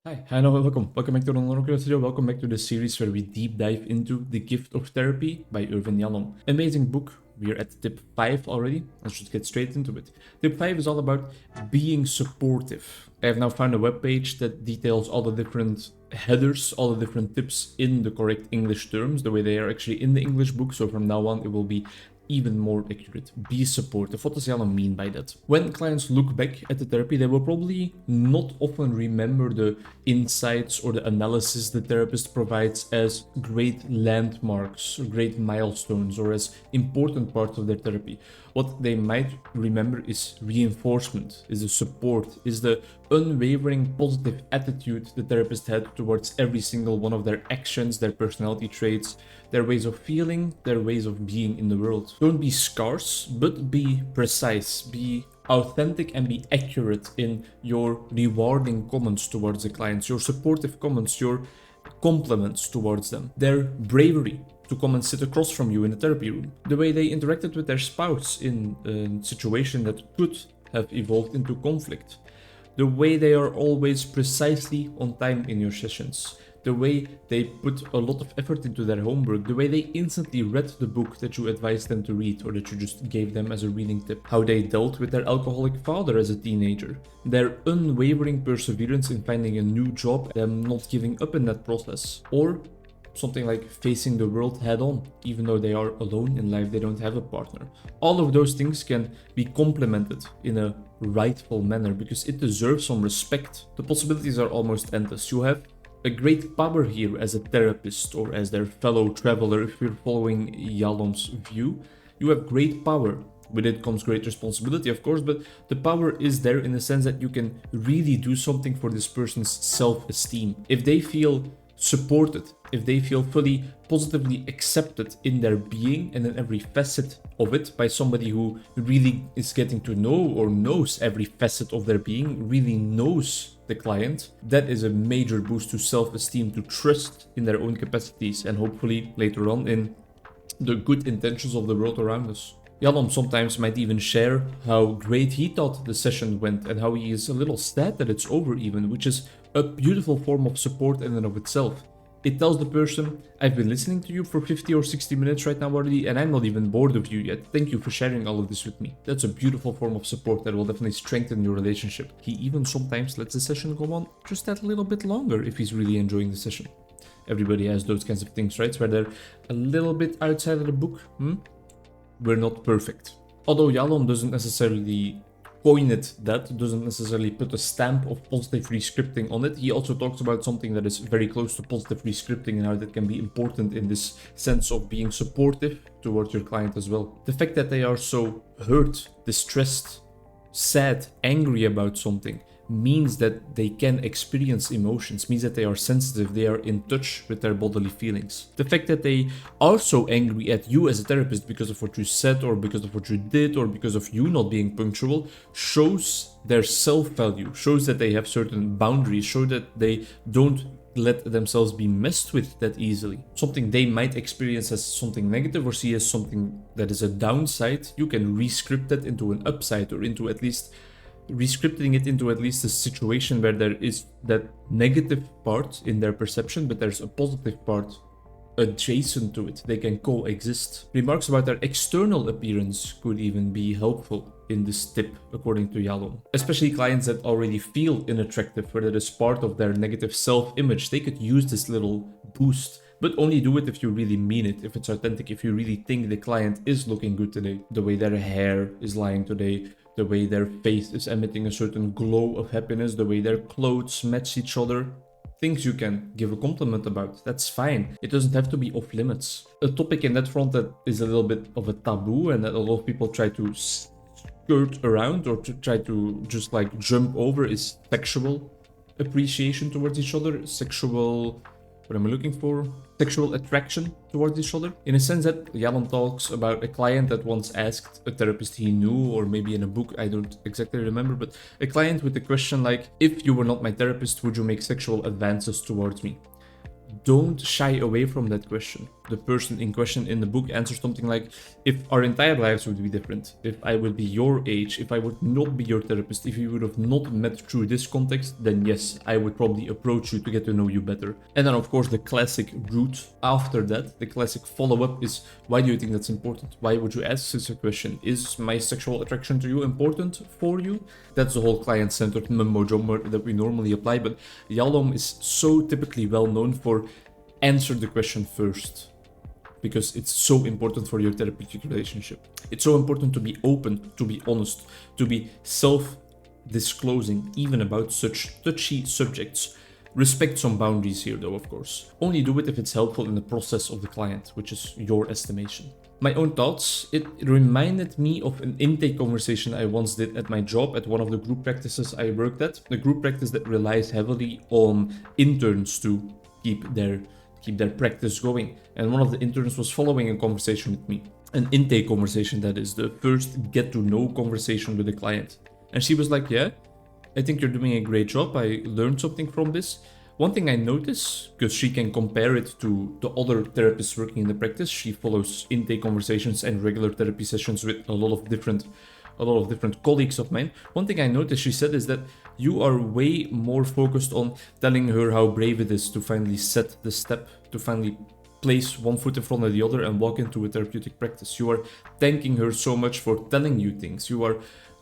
Hi, hello, welcome. Welcome back to the Onkruid video. Welcome back to the series where we deep dive into The Gift of Therapy by Yalom. Amazing book. We're at tip 5 already. I should get straight into it. Tip 5 is all about being supportive. I have now found a webpage that details all the different headers, all the different tips in the correct English terms, the way they are actually in the English book. So from now on, it will be even more accurate. Be supportive. What does Yalom mean by that? When clients look back at the therapy, they will probably not often remember the insights or the analysis the therapist provides as great landmarks, or great milestones, or as important parts of their therapy. What they might remember is reinforcement, is the support, is the unwavering positive attitude the therapist had towards every single one of their actions, their personality traits, their ways of feeling, their ways of being in the world. Don't be scarce, but be precise, be authentic and be accurate in your rewarding comments towards the clients, your supportive comments, your compliments towards them, their bravery to come and sit across from you in the therapy room, the way they interacted with their spouse in a situation that could have evolved into conflict, the way they are always precisely on time in your sessions, the way they put a lot of effort into their homework, the way they instantly read the book that you advised them to read or that you just gave them as a reading tip, how they dealt with their alcoholic father as a teenager, their unwavering perseverance in finding a new job, them not giving up in that process, or something like facing the world head on, even though they are alone in life, they don't have a partner. All of those things can be complemented in a rightful manner because it deserves some respect. The possibilities are almost endless. You have a great power here as a therapist or as their fellow traveler, if you're following Yalom's view. You have great power. With it comes great responsibility, of course, but the power is there in the sense that you can really do something for this person's self-esteem. If they feel supported, if they feel fully positively accepted in their being and in every facet of it by somebody who really is getting to know or knows every facet of their being, really knows the client, that is a major boost to self-esteem, to trust in their own capacities, and hopefully later on in the good intentions of the world around us. Yalom sometimes might even share how great he thought the session went and how he is a little sad that it's over even, which is a beautiful form of support in and of itself. It tells the person, I've been listening to you for 50 or 60 minutes right now already, and I'm not even bored of you yet. Thank you for sharing all of this with me. That's a beautiful form of support that will definitely strengthen your relationship. He even sometimes lets the session go on just that little bit longer if he's really enjoying the session. Everybody has those kinds of things, right? Where they're a little bit outside of the book. We're not perfect. Although Yalom doesn't necessarily coin it that, doesn't necessarily put a stamp of positive rescripting on it, he also talks about something that is very close to positive rescripting and how that can be important in this sense of being supportive towards your client as well. The fact that they are so hurt, distressed, sad, angry about something means that they can experience emotions, means that they are sensitive, they are in touch with their bodily feelings. The fact that they are so angry at you as a therapist because of what you said or because of what you did or because of you not being punctual shows their self-value, shows that they have certain boundaries, shows that they don't let themselves be messed with that easily. Something they might experience as something negative or see as something that is a downside, you can rescript that into an upside, or into at least rescripting it into at least a situation where there is that negative part in their perception, but there's a positive part adjacent to it. They can coexist. Remarks about their external appearance could even be helpful in this tip, according to Yalom. Especially clients that already feel unattractive, where that is part of their negative self-image, they could use this little boost. But only do it if you really mean it, if it's authentic, if you really think the client is looking good today, the way their hair is lying today, the way their face is emitting a certain glow of happiness, the way their clothes match each other. Things you can give a compliment about, that's fine. It doesn't have to be off limits. A topic in that front that is a little bit of a taboo and that a lot of people try to skirt around or to try to just like jump over is sexual appreciation towards each other, sexual attraction towards each other. In a sense that Yalom talks about a client that once asked a therapist he knew, or maybe in a book, I don't exactly remember, but a client with a question like, if you were not my therapist, would you make sexual advances towards me? Don't shy away from that question. the person in question in the book answers something like, if our entire lives would be different, if I would be your age, if I would not be your therapist, if you would have not met through this context, then yes, I would probably approach you to get to know you better. And then of course the classic route after that, the classic follow-up is, why do you think that's important? Why would you ask such a question? Is my sexual attraction to you important for you? That's the whole client-centered mumbo-jumbo that we normally apply, but Yalom is so typically well known for answer the question first, because it's so important for your therapeutic relationship. It's so important to be open, to be honest, to be self-disclosing, even about such touchy subjects. Respect some boundaries here though, of course. Only do it if it's helpful in the process of the client, which is your estimation. My own thoughts, it reminded me of an intake conversation I once did at my job at one of the group practices I worked at. A group practice that relies heavily on interns to keep their practice going. And one of the interns was following a conversation with me. An intake conversation, that is, the first get to know conversation with the client. And she was like, yeah, I think you're doing a great job. I learned something from this. One thing I notice, because she can compare it to the other therapists working in the practice, she follows intake conversations and regular therapy sessions with a lot of different colleagues of mine. One thing I noticed, she said, is that you are way more focused on telling her how brave it is to finally set the step, to finally place one foot in front of the other and walk into a therapeutic practice. You are thanking her so much for telling you things. You are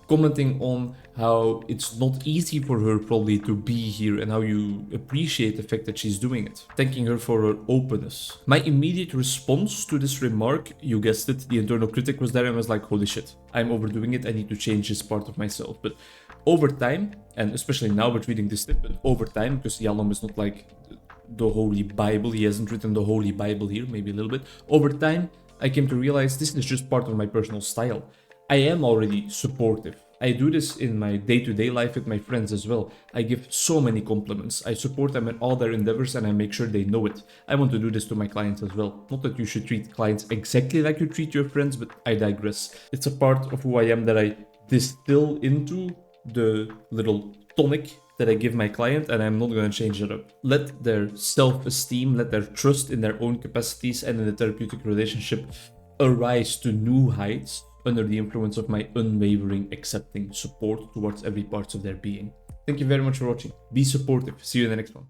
commenting on how it's not easy for her probably to be here and how you appreciate the fact that she's doing it. Thanking her for her openness. My immediate response to this remark, you guessed it, the internal critic was there and was like, holy shit, I'm overdoing it, I need to change this part of myself. But over time, and especially now with reading this tip, but over time, because Yalom is not like the Holy Bible, he hasn't written the Holy Bible here, maybe a little bit. Over time, I came to realize this is just part of my personal style. I am already supportive. I do this in my day-to-day life with my friends as well. I give so many compliments. I support them in all their endeavors and I make sure they know it. I want to do this to my clients as well. Not that you should treat clients exactly like you treat your friends, but I digress. It's a part of who I am that I distill into the little tonic that I give my client, and I'm not going to change it up. Let their self-esteem, let their trust in their own capacities and in the therapeutic relationship arise to new heights under the influence of my unwavering, accepting support towards every part of their being. Thank you very much for watching. Be supportive. See you in the next one.